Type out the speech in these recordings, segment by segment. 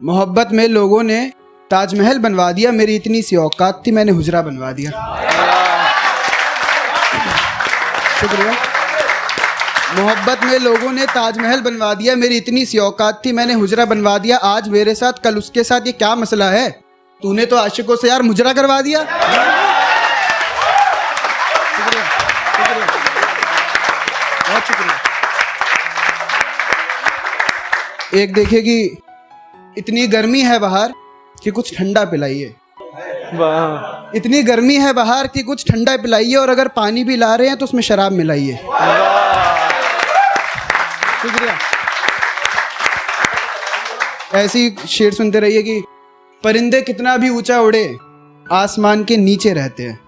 मोहब्बत में लोगों ने ताजमहल बनवा दिया, मेरी इतनी सी औकात थी मैंने हुजरा बनवा दिया। शुक्रिया। मोहब्बत में लोगों ने ताजमहल बनवा दिया, मेरी इतनी सी औकात थी मैंने हुजरा बनवा दिया। आज मेरे साथ कल उसके साथ, ये क्या मसला है? तूने तो आशिकों से यार मुजरा करवा दिया। शुक्रिया, शुक्रिया, बहुत शुक्रिया। एक देखिए कि इतनी गर्मी है बाहर कि कुछ ठंडा पिलाइए। वाह, इतनी गर्मी है बाहर कि कुछ ठंडा पिलाइए, और अगर पानी भी ला रहे हैं तो उसमें शराब मिलाइए। शुक्रिया। ऐसी शेर सुनते रहिए कि परिंदे कितना भी ऊंचा उड़े आसमान के नीचे रहते हैं।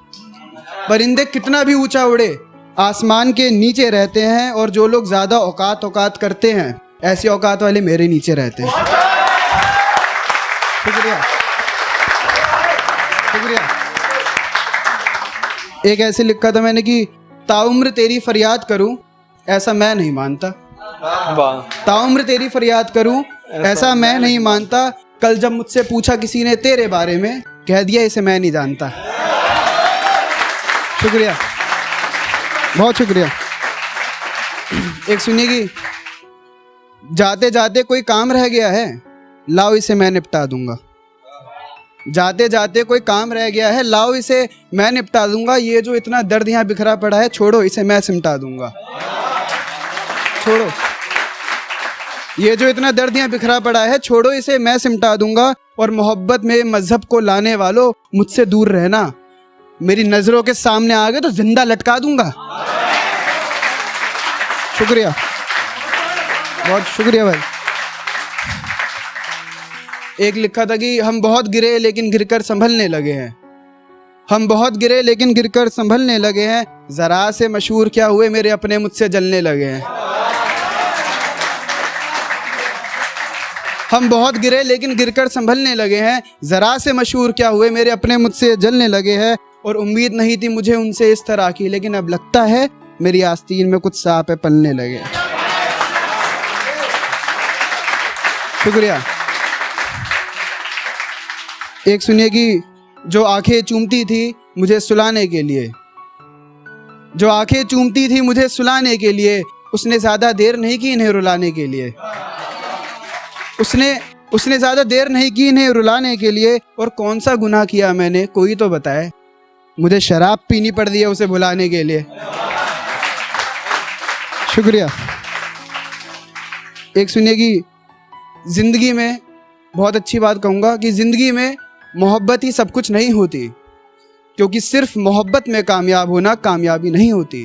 परिंदे कितना भी ऊंचा उड़े आसमान के नीचे रहते हैं, और जो लोग ज्यादा औकात करते हैं ऐसी औकात वाले मेरे नीचे रहते हैं। शुक्रिया, शुक्रिया। एक ऐसे लिखा था मैंने कि ताउम्र तेरी फरियाद करूं ऐसा मैं नहीं मानता। वाह, ताउम्र तेरी फरियाद करूं ऐसा मैं नहीं मानता। कल जब मुझसे पूछा किसी ने तेरे बारे में, कह दिया इसे मैं नहीं जानता। शुक्रिया, बहुत शुक्रिया। एक सुनिए कि जाते जाते कोई काम रह गया है, लाओ इसे मैं निपटा दूंगा। जाते जाते कोई काम रह गया है, लाओ इसे मैं निपटा दूंगा। ये जो इतना दर्द यहाँ बिखरा पड़ा है, छोड़ो इसे मैं सिमटा दूंगा। छोड़ो, ये जो इतना दर्द यहाँ बिखरा पड़ा है, छोड़ो इसे मैं सिमटा दूंगा। और मोहब्बत में मजहब को लाने वालों, मुझसे दूर रहना। मेरी नजरों के सामने आ गए तो जिंदा लटका दूंगा। शुक्रिया, बहुत शुक्रिया भाई। एक लिखा था कि हम बहुत गिरे लेकिन गिरकर संभलने लगे हैं। हम बहुत गिरे लेकिन गिरकर संभलने लगे हैं। जरा से मशहूर क्या हुए, मेरे अपने मुझसे जलने लगे हैं। हम बहुत गिरे लेकिन गिरकर संभलने लगे हैं। जरा से मशहूर क्या हुए, मेरे अपने मुझसे जलने लगे हैं। और उम्मीद नहीं थी मुझे उनसे इस तरह की, लेकिन अब लगता है मेरी आस्तीन में कुछ सांप पलने लगे। शुक्रिया। एक सुनिए कि जो आंखें चूमती थी मुझे सुलाने के लिए, जो आंखें चूमती थी मुझे सुलाने के लिए, उसने ज्यादा देर नहीं की इन्हें रुलाने के लिए। उसने ज्यादा देर नहीं की इन्हें रुलाने के लिए। और कौन सा गुनाह किया मैंने, कोई तो बताए। मुझे शराब पीनी पड़ रही है उसे भुलाने के लिए। शुक्रिया। एक सुनिए कि जिंदगी में, बहुत अच्छी बात कहूँगा कि जिंदगी में मोहब्बत ही सब कुछ नहीं होती, क्योंकि सिर्फ मोहब्बत में कामयाब होना कामयाबी नहीं होती।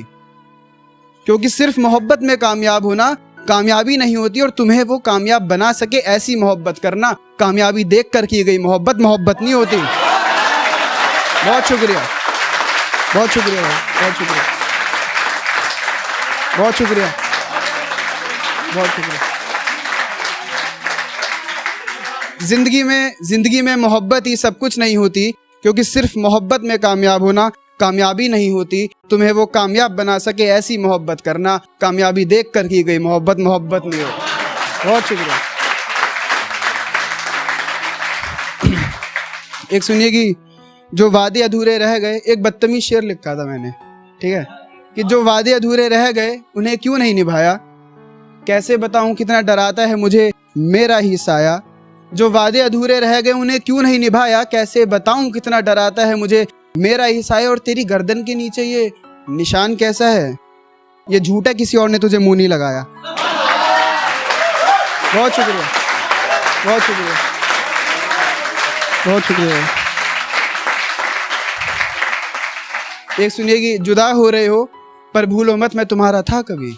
क्योंकि सिर्फ मोहब्बत में कामयाब होना कामयाबी नहीं होती, और तुम्हें वो कामयाब बना सके ऐसी मोहब्बत करना। कामयाबी देख कर की गई मोहब्बत मोहब्बत नहीं होती। बहुत शुक्रिया, बहुत शुक्रिया भाई, बहुत शुक्रिया, बहुत शुक्रिया, बहुत शुक्रिया। जिंदगी में मोहब्बत ही सब कुछ नहीं होती, क्योंकि सिर्फ मोहब्बत में कामयाब होना कामयाबी नहीं होती। तुम्हें वो कामयाब बना सके ऐसी मोहब्बत करना। कामयाबी देख कर की गई मोहब्बत मोहब्बत नहीं होती। बहुत शुक्रिया। एक सुनिए कि जो वादे अधूरे रह गए, एक बदतमीज शेर लिखा था मैंने, ठीक है, कि जो वादे अधूरे रह गए उन्हें क्यों नहीं निभाया। कैसे बताऊं कितना डराता है मुझे मेरा ही साया। जो वादे अधूरे रह गए उन्हें क्यों नहीं निभाया। कैसे बताऊं कितना डराता है मुझे मेरा ही साया। और तेरी गर्दन के नीचे ये निशान कैसा है, ये झूठा किसी और ने तुझे मुंह नहीं लगाया। बहुत शुक्रिया, बहुत शुक्रिया, बहुत शुक्रिया। एक सुनिए कि जुदा हो रहे हो पर भूलो मत मैं तुम्हारा था कभी।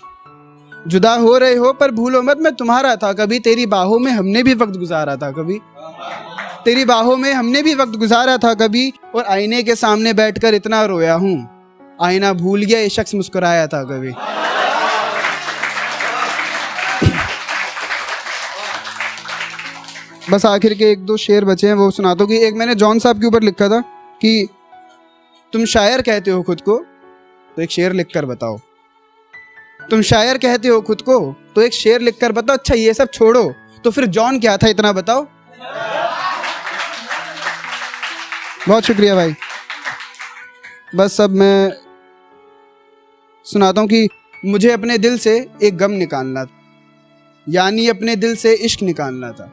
जुदा हो रहे हो पर भूलो मत मैं तुम्हारा था कभी। तेरी बाहों में हमने भी वक्त गुजारा था कभी। तेरी बाहों में हमने भी वक्त गुजारा था कभी। और आईने के सामने बैठकर इतना रोया हूँ, आईना भूल गया ये शख्स मुस्कुराया था कभी। बस आखिर के एक दो शेर बचे हैं, वो सुना दो। कि एक मैंने जॉन साहब के ऊपर लिखा था कि तुम शायर कहते हो खुद को, तो एक शेर लिख कर बताओ। तुम शायर कहते हो खुद को, तो एक शेर लिख कर बताओ। अच्छा ये सब छोड़ो, तो फिर जॉन क्या था इतना बताओ। बहुत शुक्रिया भाई। बस अब मैं सुनाता हूँ कि मुझे अपने दिल से एक गम निकालना था, यानी अपने दिल से इश्क निकालना था।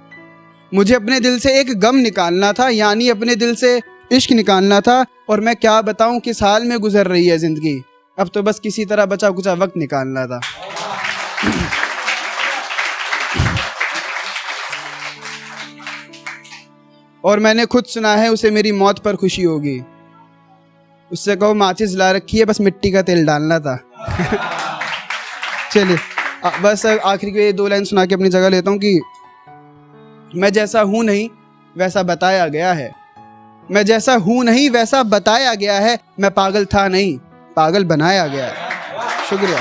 मुझे अपने दिल से एक गम निकालना था, यानी अपने दिल से इश्क निकालना था। और मैं क्या बताऊं किस हाल में गुजर रही है ज़िंदगी, अब तो बस किसी तरह बचा कुचा वक्त निकालना था। और मैंने खुद सुना है उसे मेरी मौत पर खुशी होगी, उससे कहो माचिस ला रखी है, बस मिट्टी का तेल डालना था। चलिए बस आखिरी के 2 लाइन सुना के अपनी जगह लेता हूँ कि मैं जैसा हूँ नहीं वैसा बताया गया है, मैं जैसा हूँ नहीं वैसा बताया गया है, मैं पागल था नहीं पागल बनाया गया है। शुक्रिया,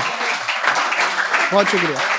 बहुत शुक्रिया।